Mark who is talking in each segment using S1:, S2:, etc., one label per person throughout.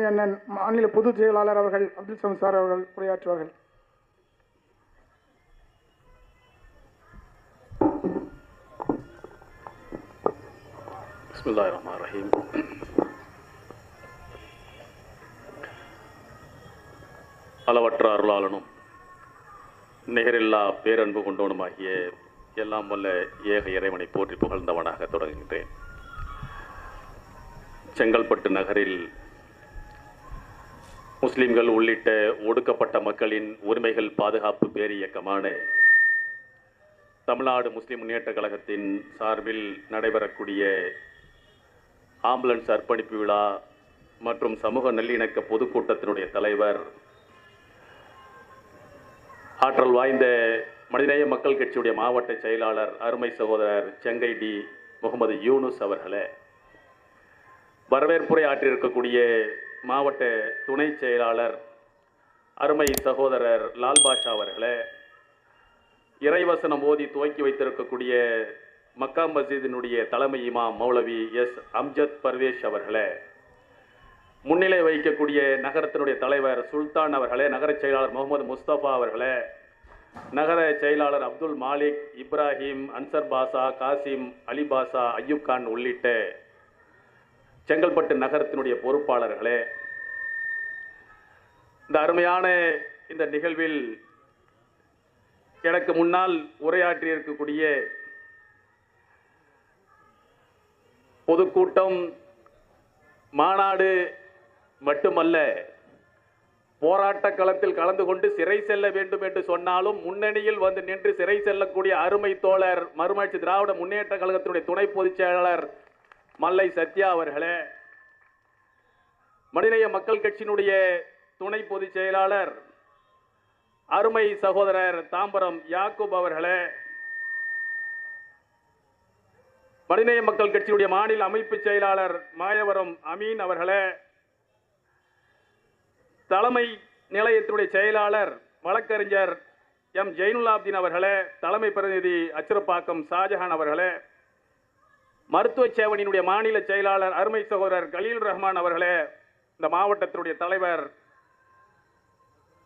S1: அண்ணன் மாநில பொதுச் செயலாளர் அவர்கள் அப்துல் சமத் சார் அவர்கள் உரையாற்றுவார்கள்.
S2: பிஸ்மில்லாஹிர்ரஹ்மானிர்ரஹீம். அளவற்ற அருளாளனும் நிகரில்லா பேரன்பு கொண்டவனுமாகிய எல்லாம் வல்ல ஏக இறைவனை போற்றி புகழ்ந்தவனாக தொடங்குகின்றேன். செங்கல்பட்டு நகரில் முஸ்லிம்கள் உள்ளிட்ட ஒடுக்கப்பட்ட மக்களின் உரிமைகள் பாதுகாப்பு பேரியக்கமான தமிழ்நாடு முஸ்லிம் முன்னேற்ற கழகத்தின் சார்பில் நடைபெறக்கூடிய ஆம்புலன்ஸ் அர்ப்பணிப்பு விழா மற்றும் சமூக நல்லிணக்க பொதுக்கூட்டத்தினுடைய தலைவர், ஆற்றல் வாய்ந்த மனிதநேய மக்கள் கட்சியுடைய மாவட்ட செயலாளர் அருமை சகோதரர் செங்கை டி முகமது யூனுஸ் அவர்களே, வரவேற்புரை ஆற்றியிருக்கக்கூடிய மாவட்ட துணை செயலாளர் அருமை சகோதரர் லால் பாஷா அவர்களே, இறைவசனம் ஓதி துவக்கி வைத்திருக்கக்கூடிய மக்கா மஸ்ஜிதினுடைய தலைமை இமாம் மௌலவி எஸ் அம்ஜத் பர்வேஷ் அவர்களே, முன்னிலை வைக்கக்கூடிய நகரத்தினுடைய தலைவர் சுல்தான் அவர்களே, நகர செயலாளர் முகமது முஸ்தபா அவர்களே, நகர செயலாளர் அப்துல் மாலிக், இப்ராஹிம், அன்சர் பாஷா, காசிம், அலி பாஷா, அய்யூப் கான் உள்ளிட்ட செங்கல்பட்டு நகரத்தினுடைய பொறுப்பாளர்களே, இந்த அருமையான இந்த நிகழ்வில் எனக்கு முன்னால் உரையாற்றி இருக்கக்கூடிய பொதுக்கூட்டம், மாநாடு மட்டுமல்ல, போராட்ட களத்தில் கலந்து கொண்டு சிறை செல்ல வேண்டும் என்று சொன்னாலும் முன்னணியில் வந்து நின்று சிறை செல்லக்கூடிய அருமை தோழர் மறுமலர்ச்சி திராவிட முன்னேற்ற கழகத்தினுடைய துணை பொதுச் செயலாளர் மல்லை சத்யா அவர்களே, மனிதநேய மக்கள் கட்சியினுடைய துணை பொதுச் செயலாளர் அருமை சகோதரர் தாம்பரம் யாக்கூப் அவர்களே, மனிதநேய மக்கள் கட்சியுடைய மாநில அமைப்பு செயலாளர் மாயவரம் அமீன் அவர்களே, தலைமை நிலையத்தினுடைய செயலாளர் வழக்கறிஞர் எம் ஜெயினுல்லாப்தீன் அவர்களே, தலைமை பிரதிநிதி அச்சிரப்பாக்கம் ஷாஜஹான் அவர்களே, மருத்துவ சேவனினுடைய மாநில செயலாளர் அருமை சகோதரர் கலீல் ரஹ்மான் அவர்களே, இந்த மாவட்டத்தினுடைய தலைவர்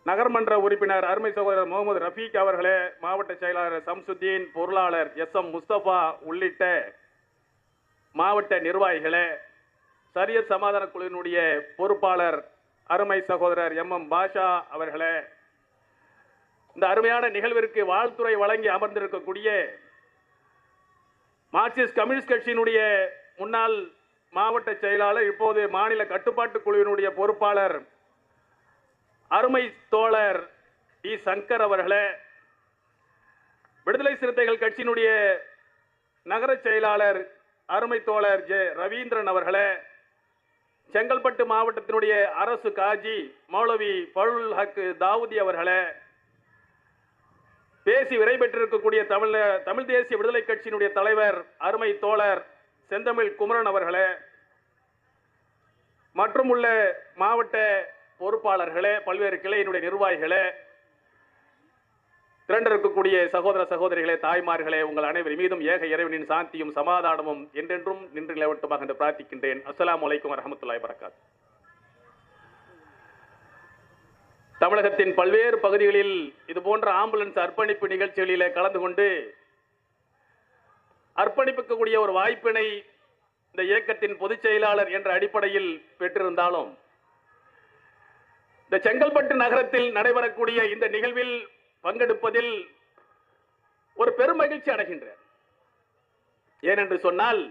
S2: நகர்மன்ற உறுப்பினர் அருமை சகோதரர் முகமது ரஃபீக் அவர்களே, மாவட்ட செயலாளர் சம்சுத்தீன், பொருளாளர் எஸ் எம் முஸ்தபா உள்ளிட்ட மாவட்ட நிர்வாகிகளே, சரியத் சமாதான குழுவினுடைய பொறுப்பாளர் அருமை சகோதரர் எம் எம் பாஷா அவர்களே, இந்த அருமையான நிகழ்விற்கு வாழ்த்துறை வழங்கி அமர்ந்திருக்கக்கூடிய மார்க்சிஸ்ட் கம்யூனிஸ்ட் கட்சியினுடைய முன்னாள் மாவட்ட செயலாளர், இப்போது மாநில கட்டுப்பாட்டு குழுவினுடைய பொறுப்பாளர் அருமை தோழர் டி சங்கர் அவர்களே, விடுதலை சிறுத்தைகள் கட்சியினுடைய நகர செயலாளர் அருமை தோழர் ஜே ரவீந்திரன் அவர்களே, செங்கல்பட்டு மாவட்டத்தினுடைய அரசு காஜி மௌலவி பழுல் ஹக் தாவூதி அவர்களே, பேசி விடைபெற்றிருக்கக்கூடிய தமிழ் தேசிய விடுதலை கட்சியினுடைய தலைவர் அருமை தோழர் செந்தமிழ் குமரன் அவர்களே, மற்றும் உள்ள மாவட்ட பொறுப்பாளர்களே, பல்வேறு கிளையினுடைய நிர்வாகிகளே, திரண்டிருக்கக்கூடிய சகோதர சகோதரிகளே, தாய்மார்களே, உங்கள் அனைவர் மீதும் ஏக இறைவனின் சாந்தியும் சமாதானமும் என்றென்றும் நின்று நிலவட்டுமாக என்று பிரார்த்திக்கின்றேன். அஸ்ஸலாமு அலைக்கும் வரஹ்மத்துல்லாஹி வபரகாத்துஹு. தமிழகத்தின் பல்வேறு பகுதிகளில் இதுபோன்ற ஆம்புலன்ஸ் அர்ப்பணிப்பு நிகழ்ச்சிகளிலே கலந்து கொண்டு அர்ப்பணிப்புக்கூடிய ஒரு வாய்ப்பினை இந்த இயக்கத்தின் பொதுச் செயலாளர் என்ற அடிப்படையில் பெற்றிருந்தாலும், இந்த செங்கல்பட்டு நகரத்தில் நடைபெறக்கூடிய இந்த நிகழ்வில் பங்கெடுப்பதில் ஒரு பெரும் மகிழ்ச்சி அடைகின்றேன். ஏனென்று சொன்னால்,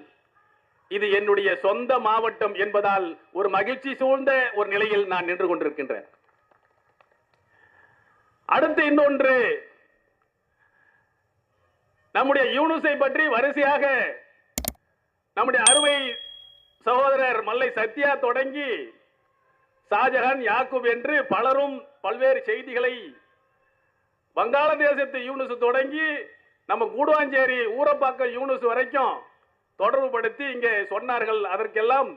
S2: இது என்னுடைய சொந்த மாவட்டம் என்பதால் ஒரு மகிழ்ச்சி சூழ்ந்த ஒரு நிலையில் நான் நின்று கொண்டிருக்கின்றேன். அடுத்து இன்னொன்று, நம்முடைய யூனுஸை பற்றி வரிசையாக நம்முடைய அருமை சகோதரர் மல்லை சத்யா தொடங்கி ஷாஜஹான், யாக்கூப் என்று பலரும் பல்வேறு செய்திகளை வங்காளதேசத்து யூனுஸ் தொடங்கி நம்ம கூடுவாஞ்சேரி ஊரப்பாக்கம் யூனுஸ் வரைக்கும் தொடர்பு படுத்தி இங்கே சொன்னார்கள். அதற்கெல்லாம்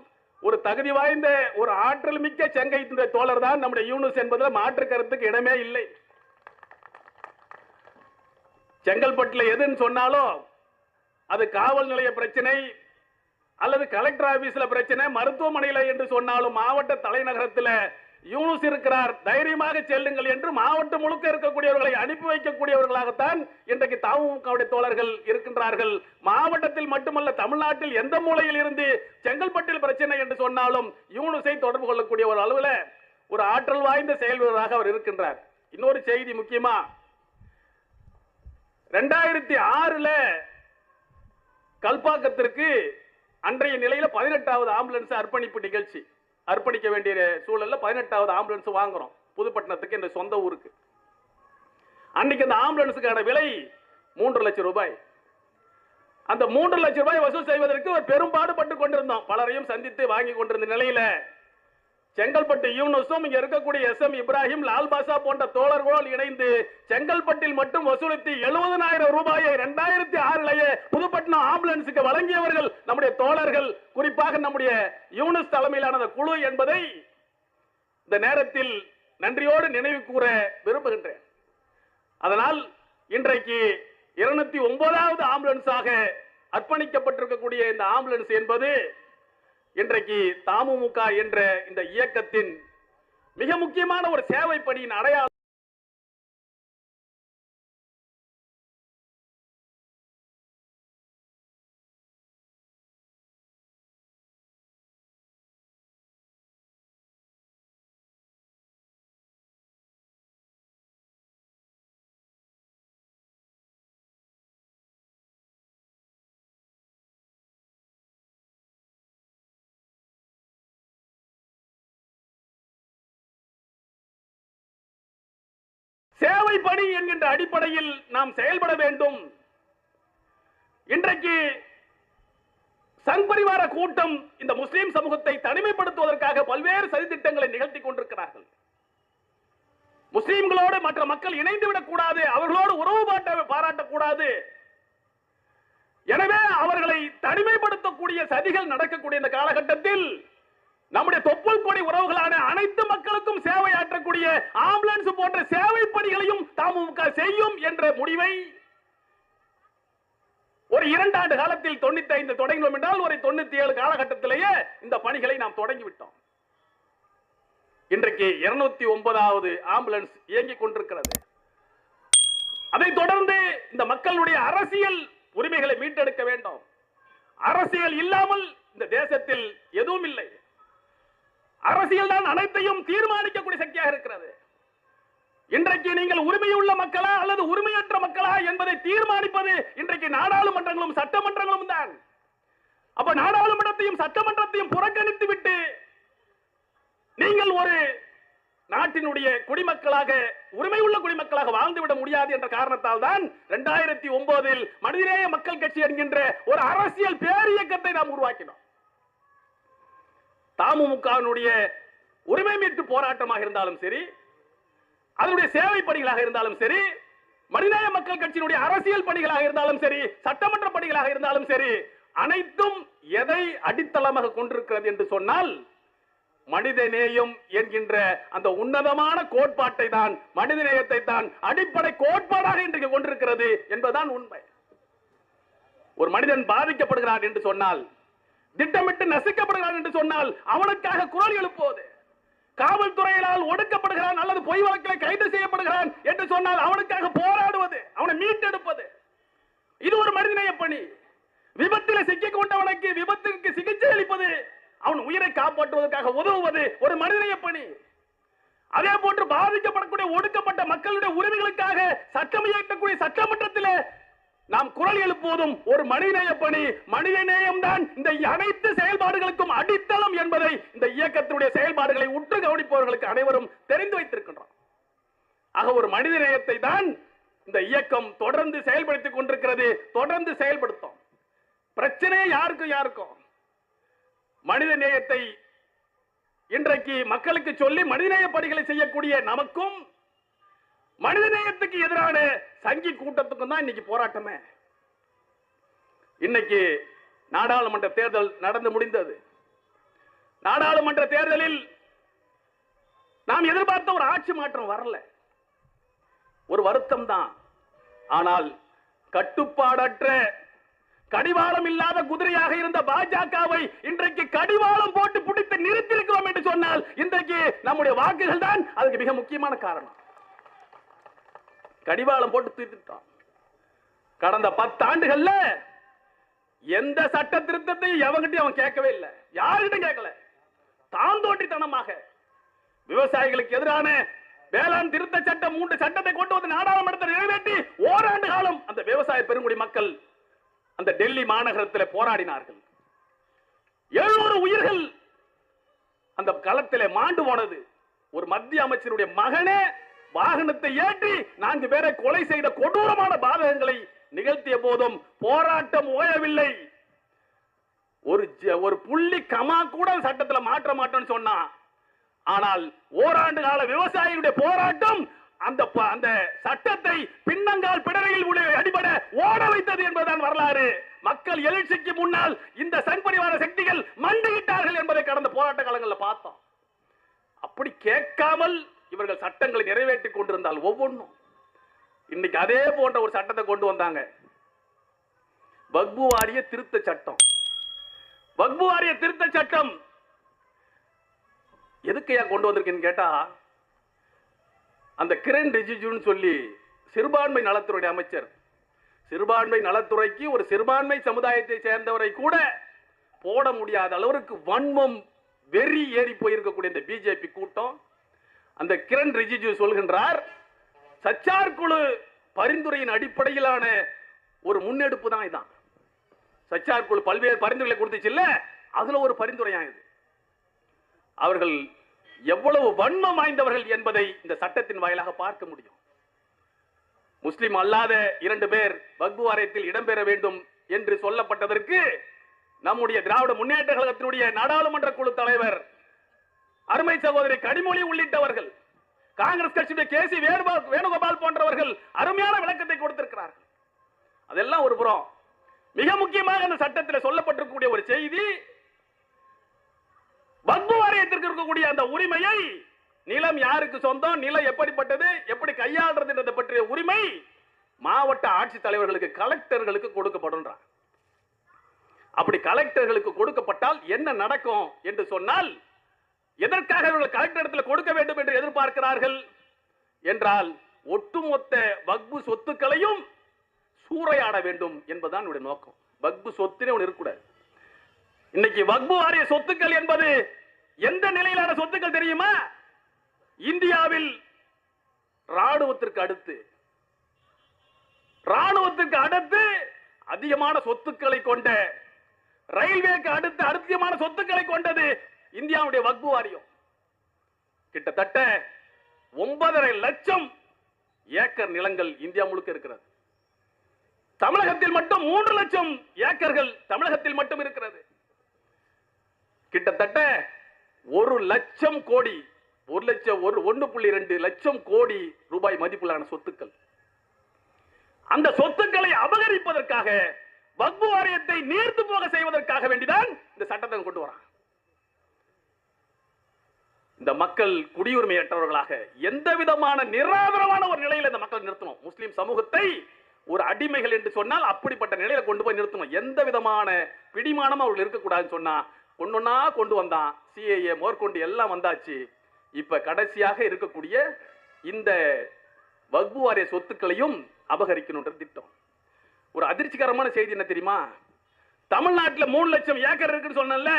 S2: ஒரு தகுதி வாய்ந்த ஒரு ஆற்றல் மிக்க செங்கை தோழர் தான் நம்முடைய யூனுஸ் என்பதில் மாற்று கருத்துக்கு இடமே இல்லை. செங்கல்பட்டில் எதுன்னு சொன்னாலும் அது காவல் நிலைய பிரச்சனை, அல்லது கலெக்டர் ஆபீஸ்ல பிரச்சனை, மருத்துவமனையில என்று சொன்னாலும் மாவட்ட தலைநகரத்தில் யூனுஸ் இருக்கிறார், தைரியமாக செல்லுங்கள் என்று மாவட்டம் முழுக்க இருக்கக்கூடியவர்களை அனுப்பி வைக்கக்கூடியவர்களாகத்தான் இன்றைக்கு தமுகவுடைய தோழர்கள் இருக்கின்றார்கள். மாவட்டத்தில் மட்டுமல்ல, தமிழ்நாட்டில் எந்த மூலையில் இருந்து செங்கல்பட்டில் பிரச்சனை என்று சொன்னாலும் யூனுஸை தொடர்பு கொள்ளக்கூடிய ஒரு அளவில் ஒரு ஆற்றல் வாய்ந்த செயல் வீரராக அவர் இருக்கின்றார். இன்னொரு செய்தி முக்கியமா, 2006 கல்பாக்கத்திற்கு அன்றைய நிலையில 18வது ஆம்புலன்ஸ் அர்ப்பணிப்பு நிகழ்ச்சி, அர்ப்பணிக்க வேண்டிய சூழல்ல 18வது ஆம்புலன்ஸ் வாங்குறோம் புதுப்பட்டினத்துக்கு, என்ற சொந்த ஊருக்கு. அன்னைக்கு அந்த ஆம்புலன்ஸுக்கான விலை 3 லட்சம் ரூபாய். அந்த 3 லட்சம் ரூபாய் வசூல் செய்வதற்கு ஒரு பெரும்பாடுபட்டு கொண்டிருந்தோம். பலரையும் சந்தித்து வாங்கி கொண்டிருந்த நிலையில செங்கல்பட்டு யூனுஸும் இங்க இருக்கக்கூடிய SM இப்ராஹிம், லால் பாஷா போன்ற தோழர்களோடு இணைந்து செங்கல்பட்டில் மட்டும் வசூலித்து 70,000 ரூபாயை 2006 புதுப்பட்டினம் ஆம்புலன்ஸுக்கு வழங்கியவர்கள் நம்முடைய தோழர்கள், குறிப்பாக நம்முடைய யூனுஸ் தலைமையிலான குழு என்பதை இந்த நேரத்தில் நன்றியோடு நினைவு கூற விரும்புகின்றேன். அதனால் இன்றைக்கு 209வது ஆம்புலன்ஸாக அர்ப்பணிக்கப்பட்டிருக்கக்கூடிய இந்த ஆம்புலன்ஸ் என்பது இன்றைக்கு தமுக என்ற இந்த இயக்கத்தின் மிக முக்கியமான ஒரு சேவை பணியின் அடையாளம். சேவை பணி என்கின்ற அடிப்படையில் நாம் செயல்பட வேண்டும். இன்றைக்கு சங் பரிவார கூட்டம் இந்த முஸ்லிம் சமூகத்தை தனிமைப்படுத்துவதற்காக பல்வேறு சதித்திட்டங்களை நிகழ்த்தி கொண்டிருக்கிறார்கள். முஸ்லிம்களோடு மற்ற மக்கள் இணைந்து விடக்கூடாது, அவர்களோடு உறவு பாராட்டக்கூடாது. எனவே அவர்களை தனிமைப்படுத்தக்கூடிய சதிகள் நடக்கக்கூடிய இந்த காலகட்டத்தில் நம்முடைய தொப்புள் கொடி உறவுகளான அனைத்து மக்களுக்கும் சேவை ஆற்றக்கூடிய ஆம்புலன்ஸ் போன்ற சேவை பணிகளையும் தமுக செய்யும் என்ற முடிவை ஒரு 2 ஆண்டு காலத்தில் 95 தொடங்கினோம் என்றால் ஒரு 97 காலகட்டத்திலேயே இந்த பணிகளை நாம் தொடங்கிவிட்டோம். இன்றைக்கு 209வது ஆம்புலன்ஸ் இயங்கிக் கொண்டிருக்கிறது. அதைத் தொடர்ந்து இந்த மக்களுடைய அரசியல் உரிமைகளை மீட்டெடுக்க வேண்டும். அரசியல் இல்லாமல் இந்த தேசத்தில் எதுவும் இல்லை. அரசியல் தான் அனைத்தையும் தீர்மானிக்கக்கூடிய சக்தியாக இருக்கிறது. இன்றைக்கு நீங்கள் உரிமையுள்ள மக்களா அல்லது உரிமையற்ற மக்களா என்பதை தீர்மானிப்பது இன்றைக்கு நாடாளுமன்றங்களும் சட்டமன்றங்களும் தான். அப்ப நாடாளுமன்றத்தையும் சட்டமன்றத்தையும் புறக்கணித்து விட்டு நீங்கள் ஒரு நாட்டினுடைய குடிமக்களாக, உரிமையுள்ள குடிமக்களாக வாழ்ந்துவிட முடியாது என்ற காரணத்தால் தான் 2009 மனிதநேய மக்கள் கட்சி என்கின்ற ஒரு அரசியல் பேரியக்கத்தை நாம் உருவாக்கினோம். தமுகவினுடைய உரிமை மீட்பு போராட்டமாக இருந்தாலும் சரி, அதனுடைய சேவை பணிகளாக இருந்தாலும் சரி, மனிதநேய மக்கள் கட்சியினுடைய அரசியல் பணிகளாக இருந்தாலும் சரி, சட்டமன்ற பணிகளாக இருந்தாலும் சரி, அனைத்தும் எதை அடித்தளமாக கொண்டிருக்கிறது என்று சொன்னால் மனிதநேயம் என்கின்ற அந்த உன்னதமான கோட்பாட்டை தான், மனிதநேயத்தை தான் அடிப்படை கோட்பாடாக இன்றைக்கு கொண்டிருக்கிறது என்பதுதான் உண்மை. ஒரு மனிதன் பாதிக்கப்படுகிறான் என்று சொன்னால், திட்டமிட்டு நசுக்கப்படுகிறான் என்று சொன்னால் அவனுக்காக குரல் எழுப்புவது, காவல்துறையினால் ஒடுக்கப்படுகிறான் அல்லது பொய் வழக்கில் கைது செய்யப்படுகிறான் என்று சொன்னால் அவனுக்காக போராடுவது, அவனை மீட்டெடுப்பது, இது ஒரு மனிதநேய பணி. விபத்தில் சிக்கிக் கொண்டவனுக்கு விபத்திற்கு சிகிச்சை அளிப்பது, அவன் உயிரை காப்பாற்றுவதற்காக உதவுவது ஒரு மனிதநேய பணி. அதே போன்று பாதிக்கப்படக்கூடிய ஒடுக்கப்பட்ட மக்களுடைய உரிமைகளுக்காக சட்டம் இயற்றக்கூடிய சட்டமன்றத்தில் நாம் குரல் எழுப்புவதும் ஒரு மனிதநேய பணி. மனிதநேயம் தான் இந்த அனைத்து செயல்பாடுகளுக்கும் அடித்தளம் என்பதை இந்த இயக்கத்தினுடைய செயல்பாடுகளை உற்று கவனிப்பவர்களுக்கு அனைவரும் தெரிந்து வைத்திருக்கின்றோம். ஆக ஒரு மனிதநேயத்தை தான் இந்த இயக்கம் தொடர்ந்து செயல்படுத்திக் கொண்டிருக்கிறது, தொடர்ந்து செயல்படுத்தும். பிரச்சனை யாருக்கும் மனித நேயத்தை இன்றைக்கு மக்களுக்கு சொல்லி மனிதநேய பணிகளை செய்யக்கூடிய நமக்கும் மனிதநேயத்துக்கு எதிரான சங்கி கூட்டத்துக்கும் தான் இன்னைக்கு போராட்டமே. இன்னைக்கு நாடாளுமன்ற தேர்தல் நடந்து முடிந்தது. நாடாளுமன்ற தேர்தலில் நாம் எதிர்பார்த்த ஒரு ஆட்சி மாற்றம் வரல, ஒரு வருத்தம் தான். ஆனால் கட்டுப்பாடற்ற கடிவாளம் இல்லாத குதிரையாக இருந்த பாஜகவை இன்றைக்கு கடிவாளம் போட்டு பிடித்து நிறுத்தியிருக்கிறோம் என்று சொன்னால் இன்றைக்கு நம்முடைய வாக்குகள் தான் அதுக்கு மிக முக்கியமான காரணம். கடிவாளம் போட்டு தீர்த்துட்டோம். கடந்த 10 ஆண்டுகள்ல எந்த சட்ட திருத்தத்தையும் எவங்கிட்டையும் அவன் கேட்கவே இல்லை, யாருகிட்டும் கேட்கல. தாந்தோட்டித்தனமாக விவசாயிகளுக்கு எதிரான வேளாண் திருத்த சட்டம் 3 சட்டத்தை கொண்டு வந்து நாடாளுமன்றத்தில் நிறைவேற்றி ஓராண்டு காலம் அந்த விவசாய பெருங்குடி மக்கள் அந்த டெல்லி மாநகரத்தில் போராடினார்கள். 700 உயிர்கள் அந்த களத்திலே மாண்டு போனது. ஒரு மத்திய அமைச்சருடைய மகனே வாகனத்தை ஏற்றி 4 பேரை கொலை செய்த கொடூரமான பாதகங்களை நிகழ்த்திய போதும் போராட்டம் ஓயவில்லை. ஒரு புள்ளி கமா கூட சட்டத்தில் மாற்ற மாட்டோம்னு சொன்னா, ஆனால் ஓராண்டு கால விவசாயிகளுடைய போராட்டம் அந்த சட்டத்தை பின்னங்கால் பிடரையில் அடிபட ஓட வைத்தது என்பதுதான் வரலாறு. மக்கள் எழுச்சிக்கு முன்னால் இந்த சங்பரிவார சக்திகள் மண்டியிட்டார்கள் என்பதை கடந்த போராட்ட காலங்களில் பார்த்தோம். அப்படி கேட்காமல் இவர்கள் சட்டங்களை நிறைவேற்றிக் கொண்டிருந்தால் ஒவ்வொன்றும் இன்னைக்கு அதே போன்ற ஒரு சட்டத்தை கொண்டு வந்தாங்க. வக்பு வாரிய திருத்த சட்டம். வக்பு வாரிய திருத்த சட்டம் எதுக்கு கொண்டு வந்திருக்கேன்னு கேட்டா, அந்த கிரண் ரிஜிஜுன்னு சொல்லி சிறுபான்மை நலத்துறை அமைச்சர், சிறுபான்மை நலத்துறைக்கு ஒரு சிறுபான்மை சமுதாயத்தை சேர்ந்தவரை கூட போட முடியாத அளவிற்கு வன்மம் வெறி ஏறி போயிருக்கக்கூடிய இந்த பிஜேபி கூட்டம், அந்த கிரண் ரிஜிஜு சொல்கின்றார், சச்சார் குழு பரிந்துரையின் அடிப்படையிலான ஒரு முன்னெடுப்பு தான் இதான். சச்சார் குழு பல்வேறு பரிந்துரைகளை கொடுத்துச்சு இல்ல, அதுல ஒரு பரிந்துரையா இது. அவர்கள் எவ்வளவு வன்மம் வாய்ந்தவர்கள் என்பதை இந்த சட்டத்தின் வாயிலாக பார்க்க முடியும். முஸ்லிம் அல்லாத 2 பேர் வக்பு வாரியத்தில் இடம்பெற வேண்டும் என்று சொல்லப்பட்டதற்கு நம்முடைய திராவிட முன்னேற்ற கழகத்தினுடைய நாடாளுமன்ற குழு தலைவர் அருமை சகோதரி கனிமொழி உள்ளிட்டவர்கள், காங்கிரஸ் கட்சியுடைய கேசி வேணுகோபால் போன்றவர்கள் அருமையான விளக்கத்தை கொடுத்திருக்கிறார்கள். அதெல்லாம் ஒரு புறம். மிக முக்கியமாக இந்த சட்டத்தில் சொல்லப்பட்டிருக்கக்கூடிய ஒரு செய்தி, வக்பு வாரியத்திற்கு இருக்கக்கூடிய அந்த உரிமையை, நிலம் யாருக்கு சொந்தம், நிலம் எப்படிப்பட்டது, எப்படி கையாளுறது பற்றிய உரிமை மாவட்ட ஆட்சித் தலைவர்களுக்கு, கலெக்டர்களுக்கு கொடுக்கப்படும். அப்படி கலெக்டர்களுக்கு கொடுக்கப்பட்டால் என்ன நடக்கும் என்று சொன்னால், எதற்காக இவர்கள் கலெக்டர் இடத்தில் கொடுக்க வேண்டும் என்று எதிர்பார்க்கிறார்கள் என்றால், ஒட்டுமொத்த வக்பு சொத்துக்களையும் சூறையாட வேண்டும் என்பதுதான் என்னுடைய நோக்கம். வக்பு சொத்துனே ஒன்று இருக்கக்கூடாது. இன்னைக்கு வக்பு வாரிய சொத்துக்கள் என்பது எந்த நிலையிலான சொத்துக்கள் தெரியுமா? இந்தியாவில் ராணுவத்திற்கு அடுத்து அதிகமான சொத்துக்களை கொண்ட, ரயில்வேக்கு அடுத்து அதிகமான சொத்துக்களை கொண்டது இந்தியாவுடைய வக்பு வாரியம். கிட்டத்தட்ட 9.5 லட்சம் ஏக்கர் நிலங்கள் இந்தியா முழுக்க இருக்கிறது. தமிழகத்தில் மட்டும் 3 லட்சம் ஏக்கர்கள் தமிழகத்தில் மட்டும் இருக்கிறது. கிட்டத்தட்ட 1 லட்சம் கோடி, 1.2 லட்சம் கோடி ரூபாய் மதிப்பிலான சொத்துக்கள். அந்த சொத்துக்களை அபகரிப்பதற்காக, வக்பு வாரியத்தை நீர்த்து போக செய்வதற்காக வேண்டிதான் இந்த சட்டத்தை கொண்டு வராங்க. இந்த மக்கள் குடியுரிமையற்றவர்களாக எந்த விதமான நிராதரவான ஒரு நிலையில் இந்த மக்கள் நிறுத்தணும். முஸ்லிம் சமூகத்தை ஒரு அடிமைகள் என்று சொன்னால் அப்படிப்பட்ட நிலையில கொண்டு போய் நிறுத்தணும். எந்த விதமான பிடிமானம் அவர்கள் இருக்கக்கூடாதுன்னு சொன்னா ஒன்னொன்னா கொண்டு வந்தான். சிஏஏ மேற்கொண்டு எல்லாம் வந்தாச்சு. இப்ப கடைசியாக இருக்கக்கூடிய இந்த வக்பு வாரிய சொத்துக்களையும் அபகரிக்கணும்ன்ற திட்டம். ஒரு அதிர்ச்சிகரமான செய்தி என்ன தெரியுமா? தமிழ்நாட்டில் 3 லட்சம் ஏக்கர் இருக்குன்னு சொன்னல,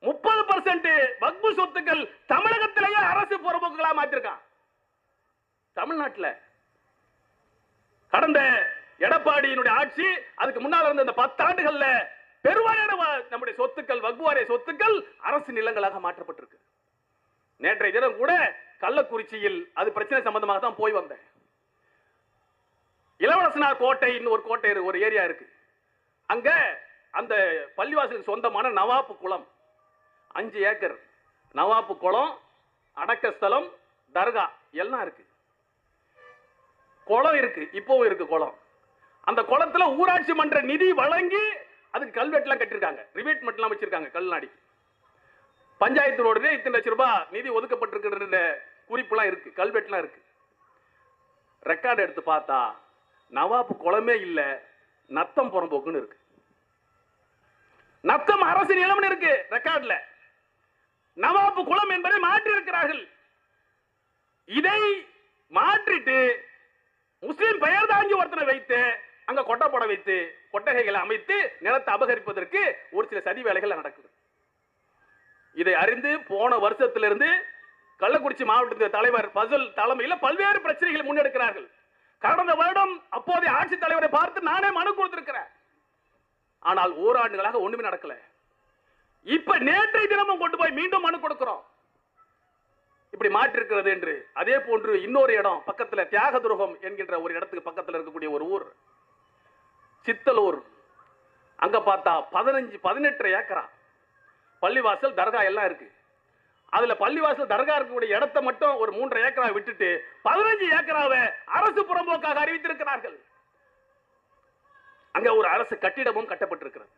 S2: 30% வக்பு சொத்துக்கள் தமிழகத்திலேயே அரசு பொறுப்புகளா மாத்திருக்கான். தமிழ்நாட்டில் கடந்த எடப்பாடியினுடைய ஆட்சி, அதுக்கு முன்னால் இருந்த இந்த 10 ஆண்டுகள்ல பெருவாரியான நம்முடைய சொத்துக்கள், வக்பு வாரிய சொத்துக்கள் அரசு நிலங்களாக மாற்றப்பட்டிருக்கு. நேற்றைய தினம் கூட கள்ளக்குறிச்சியில் அது பிரச்சனை சம்பந்தமாக தான் போய் வந்தேன். இளவரசனார் கோட்டை ஒரு கோட்டை, ஒரு ஏரியா இருக்கு. அங்க அந்த பள்ளிவாசலுக்கு சொந்தமான நவாப்பு குளம் 5 ஏக்கர், நவாப்பு குளம், அடக்கஸ்தலம், தர்கா எல்லாம் இருக்கு. குளம் இருக்கு, இப்பவும் இருக்கு குளம். அந்த குளத்துல ஊராட்சி மன்ற நிதி வழங்கி அதுக்கு கல்வெட்டுலாம் கட்டிருக்காங்க, ரிவேட்மெண்ட்லாம் வச்சிருக்காங்க. கல்நாடி பஞ்சாயத்து ரோடு இத்தனை லட்சம் ரூபாய் நிதி ஒதுக்கப்பட்டிருக்கிற குறிப்புலாம் இருக்கு, கல்வெட்டுலாம் இருக்கு. ரெக்கார்டு எடுத்து பார்த்தா நவாப்பு குளமே இல்லை, நத்தம் புறம்போக்குன்னு இருக்கு. நத்தம் அரசு நிலம் இருக்கு ரெக்கார்ட்ல. நவாப்பு குளம் என்பதை மாற்றி இருக்கிறார்கள். இதை மாற்றிட்டு முஸ்லிம் பெயர் தாங்கி ஒருத்தனை வைத்து அங்க கொட்டை போட வைத்து கொட்டகைகளை அமைத்து நிலத்தை அபகரிப்பதற்கு ஒரு சில சதி வேலைகள் நடக்குது. இதை அறிந்து போன வருஷத்திலிருந்து கள்ளக்குறிச்சி மாவட்டத்தின் தலைவர் பசுல் தலைமையில் பல்வேறு பிரச்சனைகளை முன்னெடுக்கிறார்கள். கடந்த வருடம் அப்போதைய ஆட்சித் தலைவரை பார்த்து நானே மனு கொடுத்திருக்கிறேன். ஆனால் ஓராண்டுகளாக ஒண்ணுமே நடக்கல. இப்ப நேற்றைய தினமும் கொண்டு போய் மீண்டும் மனு கொடுக்கிறோம், இப்படி மாற்றிருக்கிறது என்று. அதே போன்று இன்னொரு இடம் பக்கத்தில் தியாகதுருகம் என்கின்ற ஒரு இடத்துக்கு பக்கத்தில் இருக்கக்கூடிய ஒரு ஊர் சித்தலூர். அங்க பார்த்தா 18 ஏக்கரா பள்ளிவாசல் தர்கா எல்லாம் இருக்கு. அதுல பள்ளிவாசல் தர்கா இருக்கக்கூடிய இடத்தை மட்டும் ஒரு 3.5 ஏக்கரா விட்டுட்டு 15 ஏக்கராவை அரசு புறம்போக்காக அறிவித்திருக்கிறார்கள். அங்க ஒரு அரசு கட்டிடமும் கட்டப்பட்டிருக்கிறது.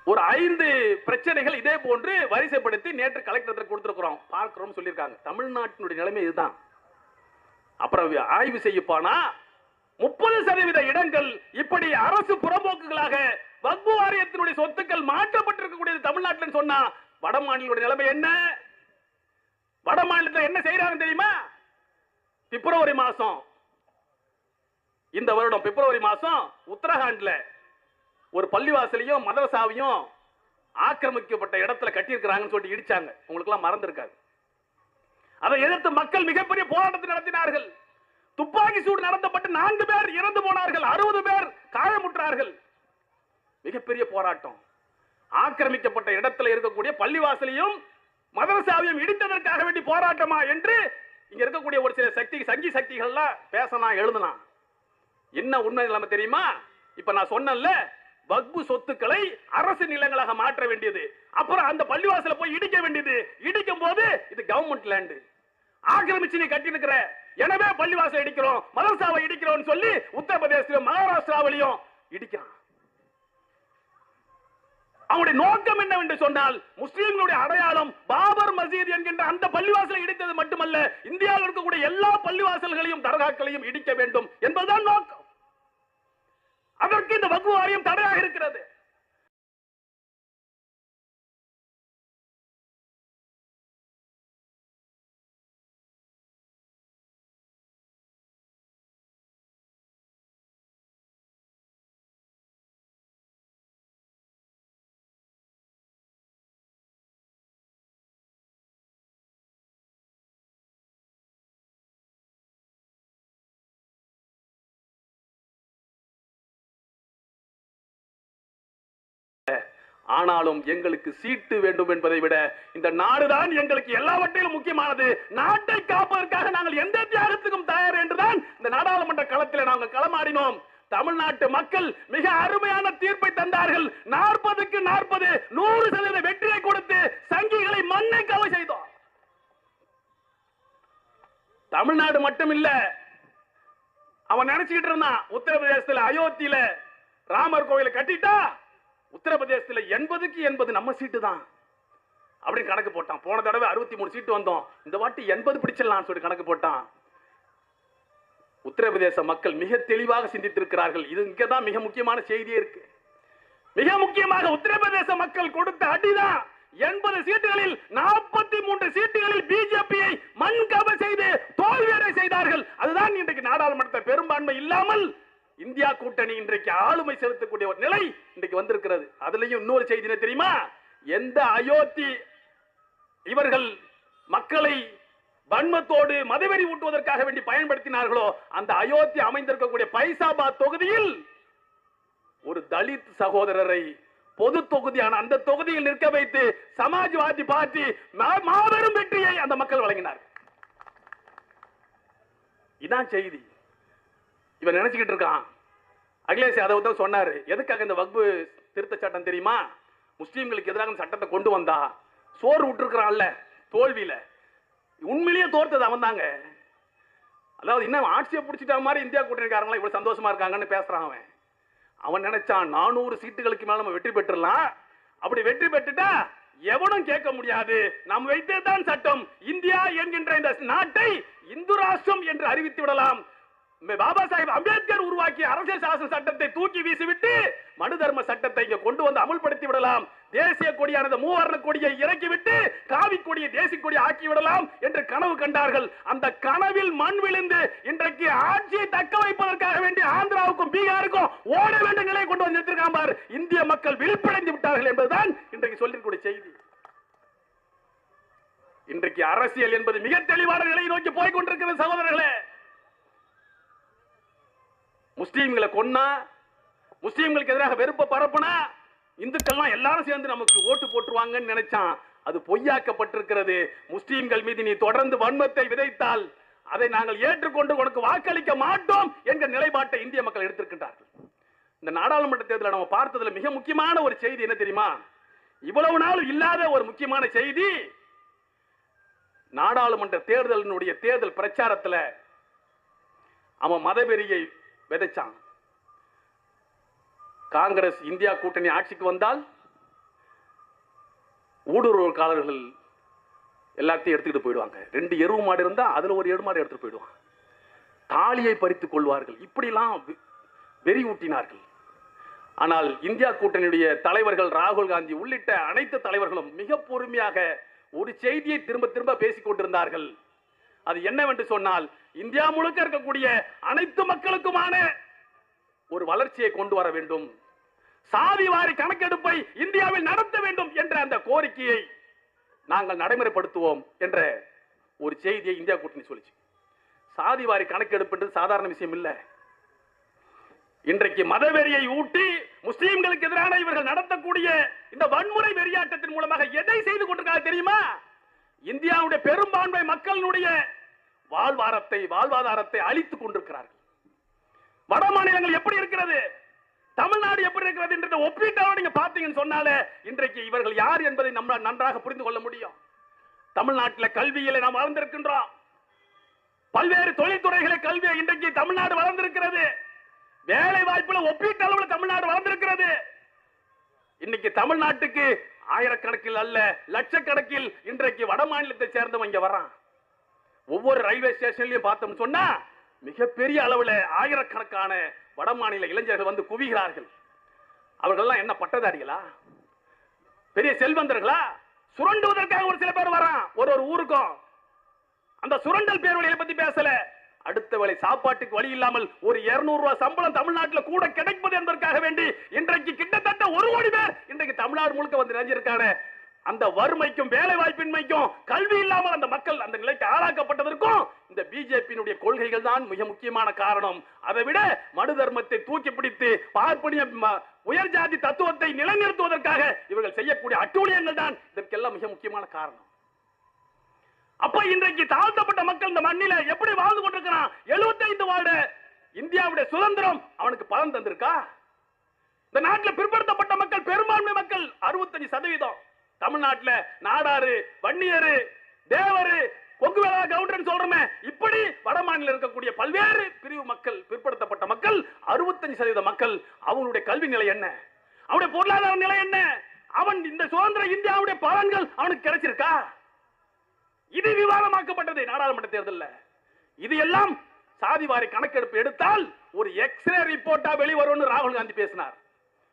S2: ஒரு 5 பிரச்சனைகள் இதே போன்று வரிசைப்படுத்தி நேற்று கலெக்டர் கொடுத்திருக்கிறோம், பார்க்கிறோம் சொல்லியிருக்காங்க. தமிழ்நாட்டினுடைய நிலைமை இதுதான். அப்புறம் ஆய்வு செய்யப்பானா 30% இடங்கள் இப்படி அரசு புறம்போக்குகளாக வக்பு வாரியத்தினுடைய சொத்துக்கள் மாற்றப்பட்டிருக்கக்கூடிய தமிழ்நாட்டில் சொன்னா வட மாநிலங்களுடைய நிலைமை என்ன? வட மாநிலத்தில் என்ன செய்யறாங்க தெரியுமா? பிப்ரவரி மாசம், இந்த வருடம் பிப்ரவரி மாசம் உத்தரகாண்ட்ல ஒரு பள்ளிவாசலையும் மதரசாவையும் ஆக்கிரமிக்கப்பட்ட இடத்துல கட்டியிருக்கிறாங்கன்னு சொல்லிட்டு இடிச்சாங்க. உங்களுக்கு எல்லாம் மறந்திருக்காது. அதை எதிர்த்து மக்கள் மிகப்பெரிய போராட்டத்தை நடத்தினார்கள். துப்பாக்கி சூடு நடத்தப்பட்டு 4 பேர் இறந்து போனார்கள், 60 பேர் காயமுற்றார்கள். மிகப்பெரிய போராட்டம். ஆக்கிரமிக்கப்பட்ட இடத்துல இருக்கக்கூடிய பள்ளிவாசலையும் மதரசாவையும் இடித்ததற்காக வேண்டி போராட்டமா என்று இங்க இருக்கக்கூடிய ஒரு சில சங்கி சக்திகள்லாம் பேசினா எழுதுனா. என்ன உண்மை நிலைமை தெரியுமா? இப்ப நான் சொன்னேன்ல, வக்பு சொத்துக்களை அரசு நிலங்களாக மாற்ற வேண்டியது, அப்புறம் அந்த பள்ளிவாசல போய் இடிக்க வேண்டியது. இடிக்கும் போது இது கவர்மெண்ட் லேண்ட், ஆக்கிரமிச்சு நீ கட்டி இருக்கிற, எனவே பள்ளிவாசல் இடிக்கிறோம் மதரசாவை இடிக்கிறோம் சொல்லி உத்தரப்பிரதேசத்திலும் மகாராஷ்டிராவிலையும் இடிக்கிறான். அவனுடைய நோக்கம் என்னவென்று சொன்னால், முஸ்லிம்களுடைய அடையாளம் பாபர் மஸ்ஜித் என்கின்ற அந்த பள்ளிவாசலை இடித்தது மட்டுமல்ல, இந்தியாவில் இருக்கக்கூடிய எல்லா பள்ளிவாசல்களையும் தர்காக்களையும் இடிக்க வேண்டும் என்பதுதான் நோக்கம். அதற்கு இந்த வக்ஃப் வாரியம் தடையாக இருக்கிறது. ஆனாலும் எங்களுக்கு சீட்டு வேண்டும் என்பதை விட இந்த நாடுதான் எங்களுக்கு எல்லாவற்றிலும் முக்கியமானது. நாட்டை காப்பதற்காக நாங்கள் எந்த தியாகத்துக்கும் தயார் என்றுதான் இந்த நாடாளுமன்ற களத்தில் நாங்கள் களமாடினோம். தமிழ்நாட்டு மக்கள் மிக அருமையான தீர்ப்பை தந்தார்கள். 40க்கு 40 100% வெற்றியை கொடுத்து சங்கிகளை மண்ணை கவ செய்தோம். தமிழ்நாடு மட்டும் இல்ல, அவன் நினைச்சுக்கிட்டு இருந்தான் உத்தரப்பிரதேசத்தில் அயோத்தியில ராமர் கோயிலை கட்டிட்டா உத்தரப்பிரதேசத்தில் 80க்கு 80 நம்ம சீட்டு தான் அப்படின்னு கணக்கு போட்டான். போன தடவை 63 சீட்டு வந்தோம், இந்த வாட்டி 80 பிடிச்சிடலாம் சொல்லி கணக்கு போட்டான். உத்தரப்பிரதேச மக்கள் மிக தெளிவாக சிந்தித்திருக்கிறார்கள். இது இங்கதான் மிக முக்கியமான செய்தியே இருக்கு. மிக முக்கியமாக உத்தரப்பிரதேச மக்கள் கொடுத்த அடிதான் 80 சீட்டுகளில் 43 சீட்டுகளில் பிஜேபியை மண்கவ செய்து தோல்வியடை செய்தார்கள். அதுதான் இன்றைக்கு நாடாளுமன்ற பெரும்பான்மை இல்லாமல் இந்தியா கூட்டணி இன்றைக்கு ஆளுமை செலுத்தக்கூடிய ஒரு நிலை இன்றைக்கு வந்திருக்கிறது. அதுலயும் இன்னொரு செய்தி தெரியுமா? எந்த அயோத்தி இவர்கள் மக்களை வன்மத்தோடு மதவெறி ஊட்டுவதற்காக வேண்டி பயன்படுத்தினார்களோ, அந்த அயோத்தி அமைந்திருக்கக்கூடிய பைசாபாத் தொகுதியில் ஒரு தலித் சகோதரரை பொது தொகுதியான அந்த தொகுதியில் நிற்க வைத்து சமாஜ்வாதி பார்ட்டி மாபெரும் வெற்றியை அந்த மக்கள் வழங்கினார். இதான் செய்தி. இவன் நினைச்சுக்கிட்டு இருக்கான். அகிலேஷ் யாதவ் தான் சொன்னாரு, எதுக்காக இந்த வக்பு திருத்த சட்டம் தெரியுமா? முஸ்லீம்களுக்கு எதிராக சட்டத்தை கொண்டு வந்தா சோறு விட்டுருக்கிறான்ல தோல்வியில, உண்மையிலேயே தோர்த்தது அவன் தாங்க. அதாவது இன்னும் ஆட்சியை பிடிச்சிட்ட மாதிரி இந்தியா கூட்டணிக்காரங்களா இவ்வளவு சந்தோஷமா இருக்காங்கன்னு பேசுறான் அவன். அவன் நினைச்சான் 400 சீட்டுகளுக்கு மேல நம்ம வெற்றி பெற்றுலாம். அப்படி வெற்றி பெற்றுட்டா எவனும் கேட்க முடியாது, நாம் வைத்ததுதான் சட்டம், இந்தியா என்கின்ற இந்த நாட்டை இந்து ராஷ்டிரம் என்று அறிவித்து விடலாம். பாபா சாஹிப் அம்பேத்கர் உருவாக்கிய அரசியல் சாசன சட்டத்தை தூக்கி வீசிவிட்டு மனு தர்ம சட்டத்தை இங்க கொண்டு வந்து அமுல்படுத்தி விடலாம், தேசிய கொடியானது மூவர்ண கொடியை இறக்கிவிட்டு காவி கொடியை தேசிய கொடி ஆக்கி விடலாம் என்று கனவு கண்டார்கள். அந்த கனவில் மண் விழுந்து இன்றைக்கு ஆட்சியை தக்க வைப்பதற்காக வேண்டி ஆந்திராவுக்கும் பீகாருக்கும் ஓட வேண்டிய நிலையை கொண்டு வந்திருக்காங்க பார். இந்திய மக்கள் விழிப்படைந்து விட்டார்கள் என்பதுதான் இன்றைக்கு சொல்லிக்கூடிய செய்தி. இன்றைக்கு அரசியல் என்பது மிக தெளிவான நிலையை நோக்கி போய் கொண்டிருக்கிறது சகோதரர்களே. முஸ்லீம்களை கொன்னா, முஸ்லீம்களுக்கு எதிராக வெறுப்ப பரப்புனா இந்துக்கள் எல்லாரும் சேர்ந்து நமக்கு ஓட்டு போட்டுருவாங்கன்னு நினைச்சான். அது பொய்யாக்கப்பட்டிருக்கிறது. முஸ்லீம்கள் மீது நீ தொடர்ந்து வன்மத்தை விதைத்தால் அதை நாங்கள் ஏற்றுக்கொண்டு உனக்கு வாக்களிக்க மாட்டோம் என்கிற நிலைப்பாட்டை இந்திய மக்கள் எடுத்திருக்கின்றார்கள். இந்த நாடாளுமன்ற தேர்தலில் நம்ம பார்த்ததுல மிக முக்கியமான ஒரு செய்தி என்ன தெரியுமா? இவ்வளவு நாள் இல்லாத ஒரு முக்கியமான செய்தி, நாடாளுமன்ற தேர்தலினுடைய தேர்தல் பிரச்சாரத்தில் அவன் மதவெறியை விதைச்சான். காங்கிரஸ் இந்தியா கூட்டணி ஆட்சிக்கு வந்தால் ஊடுருவல்காரர்கள் எல்லாத்தையும் எடுத்துக்கிட்டு போயிடுவாங்க. 2 எருவு மாடு இருந்தா அதுல ஒரு எருவு மாடு எடுத்துட்டு போயிடுவாங்க. தாலியை பறித்துக் கொள்வார்கள். இப்படிலாம் வெறி ஊட்டினார்கள். ஆனால் இந்தியா கூட்டணியுடைய தலைவர்கள் ராகுல் காந்தி உள்ளிட்ட அனைத்து தலைவர்களும் மிக பொறுமையாக ஒரு செய்தியை திரும்ப திரும்ப பேசிக் கொண்டிருந்தார்கள். அது என்னவென்று சொன்னால், இந்தியா முழுக்க இருக்கக்கூடிய அனைத்து மக்களுக்குமான ஒரு வளர்ச்சியை கொண்டு வர வேண்டும், சாதி வாரி கணக்கெடுப்பை இந்தியாவில் நடத்த வேண்டும் என்ற அந்த கோரிக்கையை நாங்கள் நடைமுறைப்படுத்துவோம் என்ற ஒரு செய்தியை இந்தியா கூட்டணி சொல்லிச்சு. சாதி வாரி கணக்கெடுப்பு சாதாரண விஷயம் இல்லை. இன்றைக்கு மதவெறியை ஊட்டி முஸ்லீம்களுக்கு எதிரான இவர்கள் நடத்தக்கூடிய இந்த வன்முறை வெறியாட்டத்தின் மூலமாக எதை செய்து கொண்டிருக்காங்க தெரியுமா? இந்தியாவுடைய பெரும்பான்மை மக்களுடைய வாழ்வாதாரத்தை அழித்துக் கொண்டிருக்கிறார்கள். வட மாநிலங்கள் எப்படி இருக்கிறது, தமிழ்நாடு எப்படி இருக்கிறது என்ற ஒப்பீட்டாக நீங்க பார்த்தீங்கன்னு சொன்னாலே இன்றைக்கு இவர்கள் யார் என்பதை நம்ம நன்றாக புரிந்து கொள்ள முடியும். தமிழ்நாட்டில் கல்வியில நாம் வளர்ந்திருக்கின்றோம். பல்வேறு தொழில்துறைகளை கல்வியை இன்றைக்கு தமிழ்நாடு வளர்ந்திருக்கிறது. வேலை வாய்ப்புல ஒப்பீட்டளவில் தமிழ்நாடு வளர்ந்திருக்கிறது. இன்னைக்கு தமிழ்நாட்டுக்கு ஆயிரக்கணக்கில் அல்ல லட்சக்கணக்கில் இன்றைக்கு வட மாநிலத்தை சேர்ந்தவங்க இங்க வர்றான். ஒவ்வொரு ரயில்வே ஸ்டேஷன்லயும் பார்த்தோம் சொன்னா மிகப்பெரிய அளவுல ஆயிரக்கணக்கான வட மாநில இளைஞர்கள் வந்து குவிகிறார்கள். அவர்கள் என்ன பட்டதாரிகளா, பெரிய செல்வந்தர்களா? சுரண்டுவதற்காக ஒரு சில பேர் வரான் ஒரு ஊருக்கும். அந்த சுரண்டல் பேர்வழியை பத்தி பேசல. அடுத்த வேளை சாப்பாட்டுக்கு வழி இல்லாமல் ஒரு 200 ரூபாய் சம்பளம் தமிழ்நாட்டில் கூட கிடைப்பது என்பதற்காக வேண்டி இன்றைக்கு கிட்டத்தட்ட 1 கோடி பேர் இன்றைக்கு தமிழ்நாடு முழுக்க வந்து நிறைஞ்சிருக்காங்க. அந்த வறுமைக்கும் வேலை வாய்ப்பின்மைக்கும் கல்வி இல்லாமல் அந்த மக்கள் அந்த நிலைக்கு ஆளாக்கப்பட்டதற்கும் இந்த பிஜேபியினுடைய கொள்கைகள் தான் மிக முக்கியமான காரணம். அதை விட மனு தர்மத்தை தூக்கி பிடித்து பார்ப்பனிய உயர் ஜாதி தத்துவத்தை நிலைநிறுத்துவதற்காக இவர்கள் செய்யக்கூடிய அட்டூழியங்கள் தான் இதற்கெல்லாம் மிக முக்கியமான காரணம். அப்ப இன்றைக்கு தாழ்த்தப்பட்ட மக்கள் இந்த மண்ணில எப்படி வாழ்ந்து கொண்டிருக்கிறான்? 75 வருட இந்தியாவுடைய சுதந்திரம் அவனுக்கு பலன் தந்திருக்கா? இந்த நாட்டில் பிற்படுத்தப்பட்ட மக்கள் பெரும்பான்மை மக்கள் 65%. தமிழ்நாட்டில் நாடாரு, வன்னியரு, தேவரு, கொங்குவேளா, கவுண்டர் சொல்றோமே, இப்படி வட மாநிலம் இருக்கக்கூடிய பல்வேறு பிரிவு மக்கள், பிற்படுத்தப்பட்ட மக்கள் 65% மக்கள். அவனுடைய கல்வி நிலை என்ன, அவனுடைய பொருளாதார நிலை என்ன, அவன் இந்த சுதந்திர இந்தியாவுடைய பலன்கள் அவனுக்கு கிடைச்சிருக்கா? இது விவாதமாக்கப்பட்டது நாடாளுமன்ற தேர்தலில். இது எல்லாம் சாதிவாரி கணக்கெடுப்பு எடுத்தால் ஒரு எக்ஸ்ரே ரிப்போர்ட்டா வெளிவரும் ராகுல் காந்தி பேசினார்.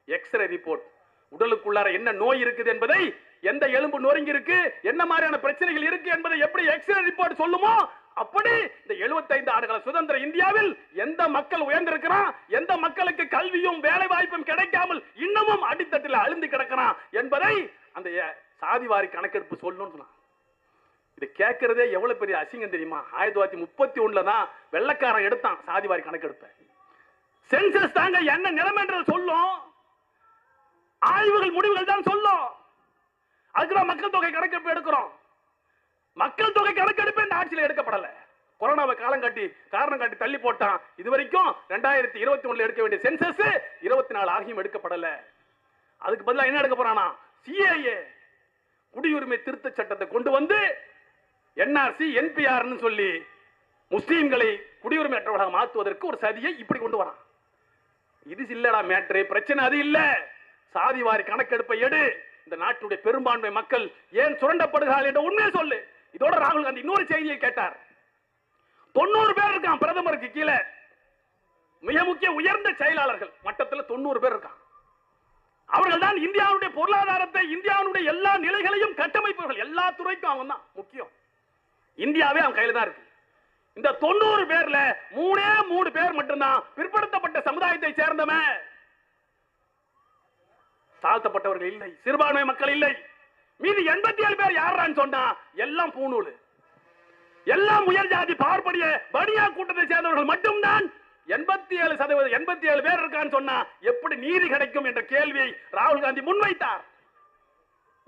S2: எக்ஸ்ரே ரிப்போர்ட், உடலுக்குள்ளார என்ன நோய் இருக்குது என்பதை, எந்த எலும்பு நொறுங்கி இருக்கு, என்ன மாதிரியான பிரச்சனைகள் இருக்கு என்பதை எப்படி எக்ஸ்ரே ரிப்போர்ட் சொல்லுமோ அப்படி இந்த 75 ஆண்டுகள சுதந்திர இந்தியாவில் எந்த மக்கள் உயர்ந்திருக்கிறான், எந்த மக்களுக்கு கல்வியும் வேலை வாய்ப்பும் கிடைக்காமல் இன்னமும் அடித்தட்டில் அழுந்து கிடக்கிறான் என்பதை அந்த சாதிவாரி கணக்கெடுப்பு சொல்லணும்னு சொன்னான். இதை கேட்கறதே எவ்வளவு பெரிய அசிங்கம் தெரியுமா? 1931 தான் வெள்ளக்காரன் எடுத்தான் சாதிவாரி கணக்கெடுப்ப. சென்சஸ் தாங்க என்ன நிலைமை சொல்லும், ஆய்வுகள் முடிவுகள் தான் சொல்லும். அதுக்கு மக்கள் தொகை கணக்கெடுப்பு எடுக்கிறோம். மக்கள் தொகை கணக்கெடுப்பு இந்த ஆட்சியில் எடுக்கப்படல. கொரோனாவை காரணம் காட்டி தள்ளி போட்டான். இதுவரைக்கும் 2021 எடுக்க வேண்டிய சென்சஸ் 24 ஆகியும் எடுக்கப்படல. அதுக்கு பதிலா என்ன எடுக்க போறானா? சிஏஏ குடியுரிமை திருத்த சட்டத்தை கொண்டு வந்து என்ஆர்சி என்பிஆர் சொல்லி முஸ்லீம்களை குடியுரிமை அற்றவர்களாக மாற்றுவதற்கு ஒரு சதியை இப்படி கொண்டு வரான். இது இல்லடா மேட்ரு, பிரச்சனை அது இல்ல. சாதிவாரி கணக்கெடுப்பை எடு. இந்த நாட்டுடைய பெரும்பான்மை மக்கள் ஏன் சுரண்டப்படுகிறார்கள் என்ற உண்மையை சொல்லு. இதோட ராகுல் காந்தி இன்னொரு செய்தியை கேட்டார். 90 பேர் இருக்கான் பிரதமருக்கு கீழே மிக முக்கிய உயர்ந்த செயலாளர்கள் மட்டத்தில் 90 பேர் இருக்காங்க. அவர்கள் தான் இந்தியாவுடைய பொருளாதாரத்தை, இந்தியாவுடைய எல்லா நிலைகளையும் கட்டமைப்பவர்கள். எல்லா துறைக்கும் அவன் தான் முக்கியம். இந்தியாவே அவன் கையில தான் இருக்கு. இந்த 90 பேர்ல 3 பேர் மட்டும்தான் பிற்படுத்தப்பட்ட சமுதாயத்தை சேர்ந்தவன். தாழ்த்தப்பட்டவர்கள் இல்லை, சிறுபான்மை மக்கள் இல்லை. மீதி 87 பேர் யாரான்னு சொன்னா எல்லாம் பூணூல், எல்லாம் உயர் ஜாதி பார்ப்பனிய பனியா கூட்டத்தை சேர்ந்தவர்கள் மட்டும்தான். 87% பேர் இருக்கான்னு சொன்னா எப்படி நீதி கிடைக்கும் என்ற கேள்வியை ராகுல் காந்தி முன்வைத்தார்.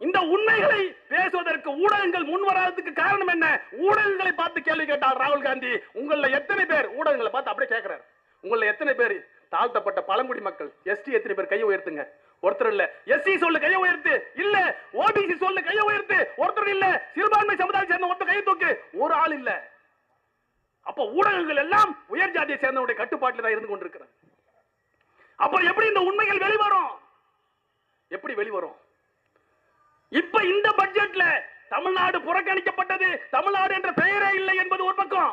S2: இந்த உண்மைகளை பேசுவதற்கு ஊடகங்கள் முன்வராததுக்கு காரணம் என்ன? ஊடகங்களை பார்த்து கேள்வி கேட்டார் ராகுல் காந்தி. உங்கள எத்தனை பேர், ஊடகங்களை பார்த்து அப்படியே கேட்கிறார், உங்கள எத்தனை பேர் தாழ்த்தப்பட்ட பழங்குடி மக்கள் எஸ்டி எத்தனை பேர் கையை உயர்த்துங்க? ஒருத்தர் இல்ல. எஸ்சி சொல்லு கையை உயர்த்து, இல்ல. ஓபிசி சொல்லு கையை உயர்த்து, ஒருத்தர் இல்ல. சிறுபான்மை சமுதாயம் சேர்ந்த ஒருத்தர் கையை தூக்கு, ஒரு ஆள் இல்ல. அப்ப ஊடகங்கள் எல்லாம் உயர் ஜாதியை சேர்ந்தவருடைய கட்டுப்பாட்டில் தான் இருந்து கொண்டிருக்கிறது. அப்ப எப்படி இந்த உண்மைகள் வெளிவரும்? எப்படி வெளிவரும்? இப்ப இந்த பட்ஜெட்ல தமிழ்நாடு புறக்கணிக்கப்பட்டது, தமிழ்நாடு என்ற பெயரே இல்லை என்பது ஒரு பக்கம்.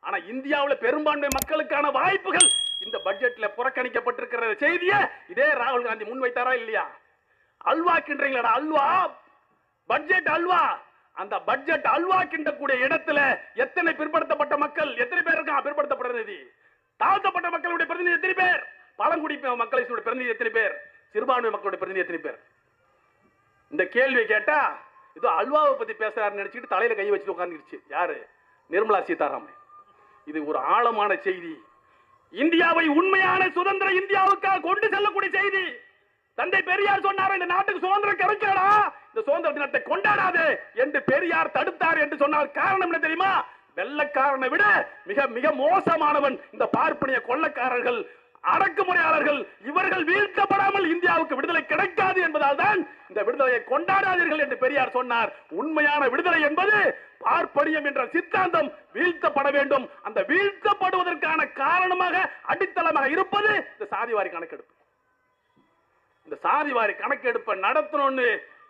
S2: ஆனா இந்தியாவில் பெரும்பான்மை மக்களுக்கான வாய்ப்புகள் இந்த பட்ஜெட்ல புறக்கணிக்கப்பட்டிருக்கிற செய்தியை இதே ராகுல் காந்தி முன்வைத்தாரா இல்லையா? அல்வா கின்றீங்களா? அல்வா, பட்ஜெட் அல்வா. அந்த பட்ஜெட் அல்வா கிண்டக்கூடிய இடத்துல எத்தனை பிற்படுத்தப்பட்ட மக்கள் எத்தனை பேர் இருக்காங்க? பிற்படுத்தப்பட்ட பிரதிநிதி, தாழ்த்தப்பட்ட மக்களுடைய பிரதிநிதி எத்தனை பேர்? பழங்குடி மக்களை பிரதிநிதி எத்தனை பேர்? சிறுபான்மை மக்களுடைய பிரதிநிதி எத்தனை பேர்? இந்த கேள்வி கேட்டா இது அல்வாவை பத்தி பேசுறாரு நினைச்சிட்டு தலையில கை வச்சு உட்கார்ந்துருச்சு. யாரு? நிர்மலா சீதாராமன். இது ஒரு ஆழமான செய்தி. இந்தியாவை உண்மையான சுதந்திர இந்தியாவுக்காக கொண்டு செல்லக்கூடிய செய்தி. தந்தை பெரியார் சொன்னார், இந்த நாட்டுக்கு சுதந்திரம் கிடைக்கடா, இந்த சுதந்திர தினத்தை கொண்டாடாது என்று பெரியார் தடுத்தார் என்று சொன்னார். காரணம் என்ன தெரியுமா? வெள்ளக்காரனை விட மிக மிக மோசமானவன் இந்த பார்ப்பனிய கொள்ளக்காரர்கள், அடக்குமுறையாளர்கள். இவர்கள் வீழ்த்தப்படாமல் இந்தியாவுக்கு விடுதலை கிடைக்காது என்பதால் தான் இந்த விடுதலையை கொண்டாடாதீர்கள் என்று பெரியார் சொன்னார். உண்மையான விடுதலை என்பது பார்ப்பனியம் என்ற சித்தாந்தம் வீழ்த்தப்பட வேண்டும். அந்த வீழ்த்தப்படுவதற்கான காரணமாக அடித்தளமாக இருப்பது இந்த சாதிவாரி கணக்கெடுப்பு. இந்த சாதிவாரி கணக்கெடுப்பை நடத்தணும்னு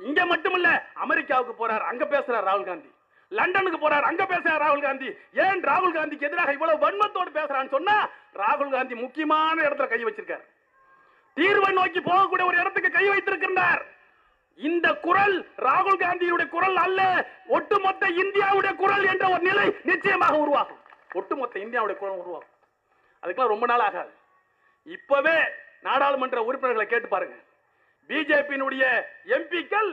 S2: இங்க மட்டுமல்ல, அமெரிக்காவுக்கு போறார், அங்க பேசுறார் ராகுல் காந்தி. லண்டனுக்கு போறார், அங்க பேசுறார் ராகுல் காந்தி. ஏன் ராகுல் காந்திக்கு எதிராக இவ்வளவு வன்மத்தோடு பேசுறான்னு சொன்னா, ராகுல் காந்தி முக்கியமான இடத்துல கை வச்சிருக்கார். தீர்வை நோக்கி போகக்கூடிய ஒரு இடத்துக்கு கை வைத்திருக்கின்றார். இந்த குரல் ராகுல் காந்தியுடைய குரல் அல்ல, ஒட்டுமொத்த இந்தியாவுடைய குரல் என்ற ஒரு நிலை நிச்சயமாக உருவாகும். ஒட்டுமொத்த இந்தியாவுடைய குரல் உருவாகும். அதுக்கெல்லாம் ரொம்ப நாள் ஆகாது. இப்பவே நாடாளுமன்ற உறுப்பினர்களை கேட்டு பாருங்க. பிஜேபியினுடைய எம்பிக்கள்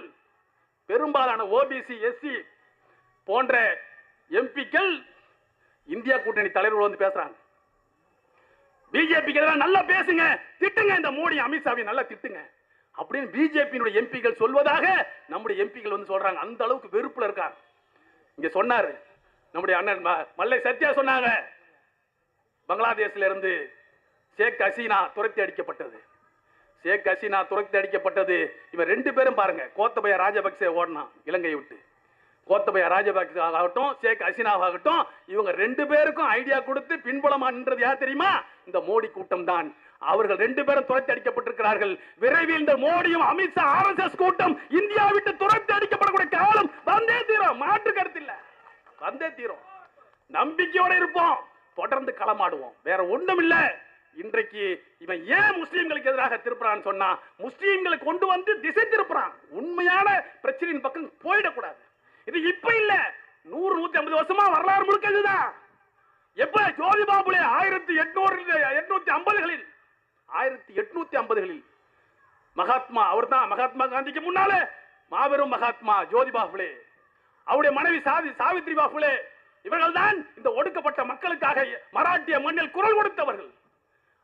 S2: பெரும்பாலான ஓபிசி, எஸ்சி போன்ற எம்பிக்கள் இந்தியா கூட்டணி தலைவர்கள் வந்து பேசுறாங்க. பிஜேபிக்கு எதிராக நல்லா பேசுங்க, திட்டுங்க, இந்த மோடி அமித்ஷாவை நல்லா திட்டுங்க அப்படின்னு பிஜேபியினுடைய எம்பிக்கள் சொல்வதாக நம்முடைய எம்பிக்கள் வந்து சொல்றாங்க. அந்த அளவுக்கு வெறுப்புல இருக்காங்க. இங்க சொன்னாரு நம்முடைய அண்ணன் மல்லை சத்யா சொன்னாங்க, பங்களாதேஷ்ல இருந்து ஷேக் ஹசீனா துரத்தி அடிக்கப்பட்டது. ஷேக் ஹசீனா துரத்தி அடிக்கப்பட்டது. இவன் 2 பேரும் பாருங்க, கோத்தபய ராஜபக்சே ஓடினான் இலங்கையை விட்டு. கோத்தபய ராஜபக்சே ஆகட்டும், ஷேக் ஹசீனா ஆகட்டும், இவங்க 2 பேருக்கும் ஐடியா கொடுத்து பின்புலமா நின்றது யார் தெரியுமா? இந்த மோடி கூட்டம் தான். அவர்கள் 2 பேரும் துரத்தி அடிக்கப்பட்டிருக்கிறார்கள். விரைவில் இந்த மோடியும் அமித்ஷா ஆர்எஸ்எஸ் கூட்டம் இந்தியா விட்டு துரத்தி அடிக்கப்படக்கூடிய காலம் வந்தே தீரும். மாற்று கருத்து இல்ல, வந்தே தீரும். நம்பிக்கையோட இருப்போம், தொடர்ந்து களமாடுவோம். வேற ஒண்ணும் இல்ல. இன்றைக்கு இவன் ஏன் முஸ்லீம்களுக்கு எதிராக திருப்புறான்னு சொன்னா, முஸ்லீம்களை கொண்டு வந்து திசை திருப்புறான். உண்மையான பிரச்சனையின் பக்கம் போயிடக்கூடாது. இது இப்ப இல்ல, 100-150 வருஷமா வரலாறு முழுக்க இதுதான். எப்ப ஜோதிபாபுலே 1850களில் மகாத்மா, அவர் தான் மகாத்மா காந்திக்கு முன்னாலே மாபெரும் மகாத்மா ஜோதிபாபுலே, அவருடைய மனைவி சாவித்ரி பாபுலே, இவர்கள் தான் இந்த ஒடுக்கப்பட்ட மக்களுக்காக மராட்டிய மண்ணில் குரல் கொடுத்தவர்கள்.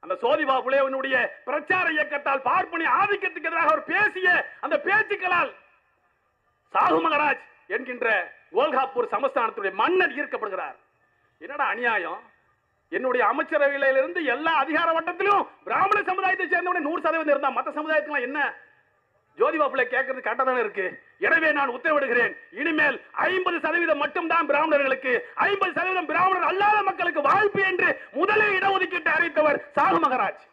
S2: அந்த ஜோதிபாபுலேவனுடைய பிரச்சார இயக்கத்தால் பார்ப்பனிய ஆதிக்கத்துக்கு எதிராக அவர் பேசிய அந்த பேச்சுக்களால் சாகு மகராஜ் என்கின்ற கோல்காப்பூர் சமஸ்தானத்துடைய மன்னர் ஈர்க்கப்படுகிறார். என்னடா அநியாயம்! என்னுடைய அமைச்சரவையிலிருந்து எல்லா அதிகார வட்டத்திலும் பிராமண சமுதாயத்தை சேர்ந்தவனே 100% இருந்தா, மற்ற சமுதாயத்துக்கு என்ன? ஜோதிபாபுலே கேட்கறது கரெக்டா தானே இருக்கு. எனவே நான் உத்தரவிடுகிறேன், இனிமேல் 50% மட்டும் தான் பிராமணர்களுக்கு, 50% பிராமணர் அல்லாத மக்களுக்கு வாய்ப்பு என்று முதலே இடஒதுக்கீட்டை அறிவித்தவர் சாகு மகராஜ்.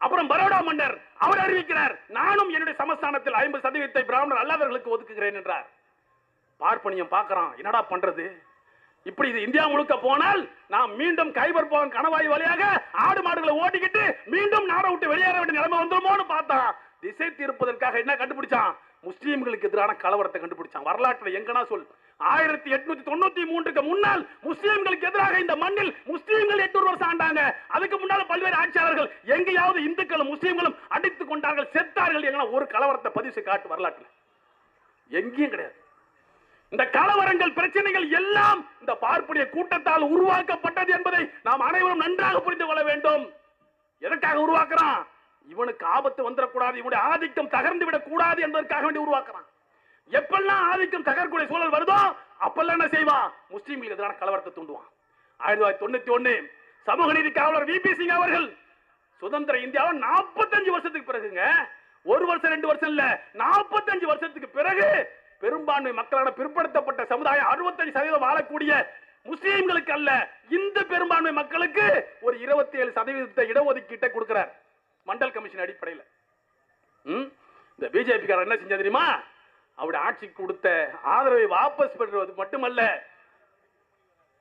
S2: அப்புறம் பரோடா மன்னர் அவர் அறிவிக்கிறார், நானும் என்னுடைய சமஸ்தானத்தில் 50% பிராமணர் அல்லாதவர்களுக்கு ஒதுக்குகிறேன் என்றார். பார்ப்பனியம் பார்க்கறான், என்னடா பண்றது? இப்படி இது இந்தியா முழுக்க போனால் நாம் மீண்டும் கைபர் போன் கணவாய் வழியாக ஆடு மாடுகளை ஓட்டிக்கிட்டு மீண்டும் நாடை விட்டு வெளியேற வேண்டிய நிலைமை வந்துருமோன்னு பார்த்தான். திசை திருப்பதற்காக என்ன கண்டுபிடிச்சான்? முஸ்லீம்களுக்கு எதிரான கலவரத்தை கண்டுபிடிச்சான். வரலாற்றுல எங்கனா சொல், 1893க்கு முன்னால் முஸ்லீம்களுக்கு எதிராக இந்த மண்ணில் முஸ்லீம்கள் 800 வருஷம் ஆண்டாங்க. அதுக்கு முன்னால பல்வேறு ஆட்சியாளர்கள் எங்கேயாவது இந்துக்களும் முஸ்லீம்களும் அடித்துக் கொண்டார்கள், செத்தார்கள், எங்கனா ஒரு கலவரத்தை பதிவு செய்ய காட்டு வரலாற்றுல எங்கேயும் கிடையாது. இந்த கலவரங்கள் பிரச்சனைகள் எல்லாம் இந்த பார்ப்பனிய கூட்டத்தால் உருவாக்கப்பட்டது என்பதை நாம் அனைவரும் நன்றாக புரிந்து கொள்ள வேண்டும். எதற்காக உருவாக்குறான்? இவனுக்கு ஆபத்து வந்துடக்கூடாது, இவனுடைய ஆதிக்கம் தகர்ந்து விடக் கூடாது என்பதற்காக வேண்டி உருவாக்குறான். எப்பெல்லாம் ஆதிக்கம் தகர்க்கூடிய சூழல் வருதோ அப்பெல்லாம் என்ன செய்வான்? முஸ்லீம்களுக்கு எதிரான கலவரத்தை தூண்டுவான். 1991 சமூக நீதி காவலர் VP சிங் அவர்கள் சுதந்திர இந்தியாவை 45 வருஷத்துக்கு பிறகுங்க, ஒரு வருஷம் 2 வருஷம் இல்ல, 45 வருஷத்துக்கு பிறகு பெரும்பான்மை மக்களான பிற்படுத்தப்பட்ட சமுதாயம் 65% வாழக்கூடிய முஸ்லீம்களுக்கு அல்ல, இந்த பெரும்பான்மை மக்களுக்கு ஒரு 27% இடஒதுக்கீட்டை கொடுக்கிறார் மண்டல் கமிஷன் அடிப்படையில். இந்த பிஜேபி காரர் என்ன செஞ்சா தெரியுமா? அவருடைய ஆட்சிக்கு கொடுத்த ஆதரவை வாபஸ் பெறுவது மட்டுமல்ல,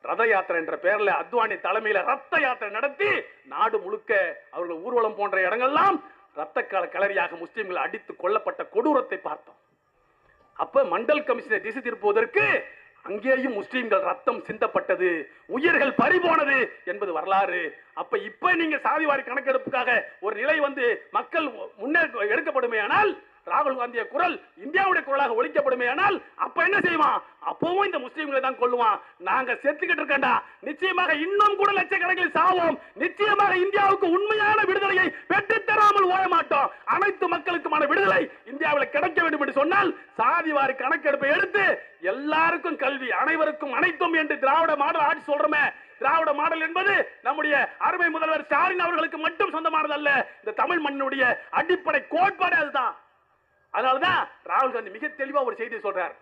S2: ரத யாத்திரை என்ற பெயர்ல அத்வானி தலைமையில ரத்த யாத்திரை நடத்தி நாடு முழுக்க அவர்கள் ஊர்வலம் போன்ற இடங்கள்லாம் ரத்த களரியாக முஸ்லீம்கள் அடித்து கொல்லப்பட்ட கொடூரத்தை பார்த்தோம். அப்ப மண்டல் கமிஷனை திசை திருப்புவதற்கு அங்கேயும் முஸ்லீம்கள் ரத்தம் சிந்தப்பட்டது, உயிர்கள் பறிபோனது என்பது வரலாறு. அப்ப இப்ப நீங்க சாதிவாரி கணக்கெடுப்புக்காக ஒரு நிலை வந்து மக்கள் முன்னே எடுக்கப்படுமே ஆனால், ராகுல் காந்திய குரல் இந்தியாவுடைய குரலாக ஒழிக்கப்படுமே ஆனால், அப்ப என்ன செய்வான்? அப்பவும் இந்த முஸ்லீம்களை தான் கொல்லுவான். நாங்க செத்துக்கிட்டு இருக்கேன்டா, நிச்சயமாக இன்னும் கூட லட்சக்கணக்கில் சாவோம், நிச்சயமாக இந்தியாவுக்கு உண்மையான விடுதலையை பெற்றுத்தராமல் ஓய மாட்டோம். அனைத்து மக்களுக்குமான விடுதலை இந்தியாவில் கிடைக்க வேண்டும் என்று சொன்னால் சாதிவாரி கணக்கெடுப்பை எடுத்து எல்லாருக்கும் கல்வி, அனைவருக்கும் அனைத்தும் என்று திராவிட மாடல் ஆட்சி சொல்றோமே, திராவிட மாடல் என்பது நம்முடைய அருமை முதல்வர் ஸ்டாலின் அவர்களுக்கு மட்டும் சொந்தமானது அல்ல, இந்த தமிழ் மண்ணுடைய அடிப்படை கோட்பாடு அதுதான். அதனாலதான் ராகுல் காந்தி மிக தெளிவா ஒரு செய்தி சொல்றார்,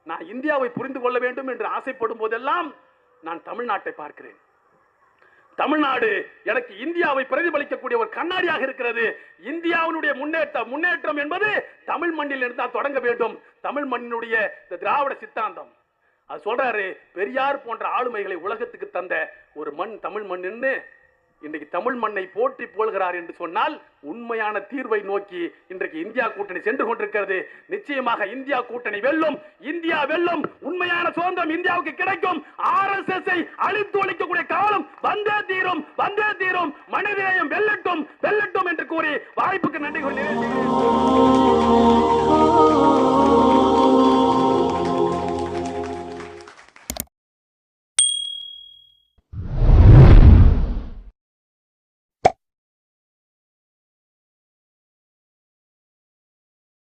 S2: நான் இந்தியாவை புரிந்து கொள்ள வேண்டும் என்று ஆசைப்படும் போதெல்லாம் நான் தமிழ்நாட்டை பார்க்கிறேன். தமிழ்நாடு எனக்கு இந்தியாவை பிரதிபலிக்கக்கூடிய ஒரு கண்ணாடியாக இருக்கிறது. இந்தியாவினுடைய முன்னேற்றம் என்பது தமிழ் மண்ணில் இருந்து தான் தொடங்க வேண்டும். தமிழ் மண்ணினுடைய திராவிட சித்தாந்தம் அது சொல்றாரு. பெரியார் போன்ற ஆளுமைகளை உலகத்துக்கு தந்த ஒரு மண் தமிழ் மண். இன்றைக்கு தமிழ் மண்ணை போற்றி போல்கிறார் என்று சொன்னால் உண்மையான தீர்வை நோக்கி இன்றைக்கு இந்தியா கூட்டணி சென்று கொண்டிருக்கிறது. நிச்சயமாக இந்தியா கூட்டணி வெல்லும், இந்தியா வெல்லும், உண்மையான சுதந்திரம் இந்தியாவுக்கு கிடைக்கும். RSS அழித்து ஒழிக்கக்கூடிய காலம் வந்தே தீரும், வந்தே தீரும். மனிதநேயம் வெல்லட்டும், வெல்லட்டும் என்று கூறி வாய்ப்புக்கு நன்றி கொள்கிறேன்.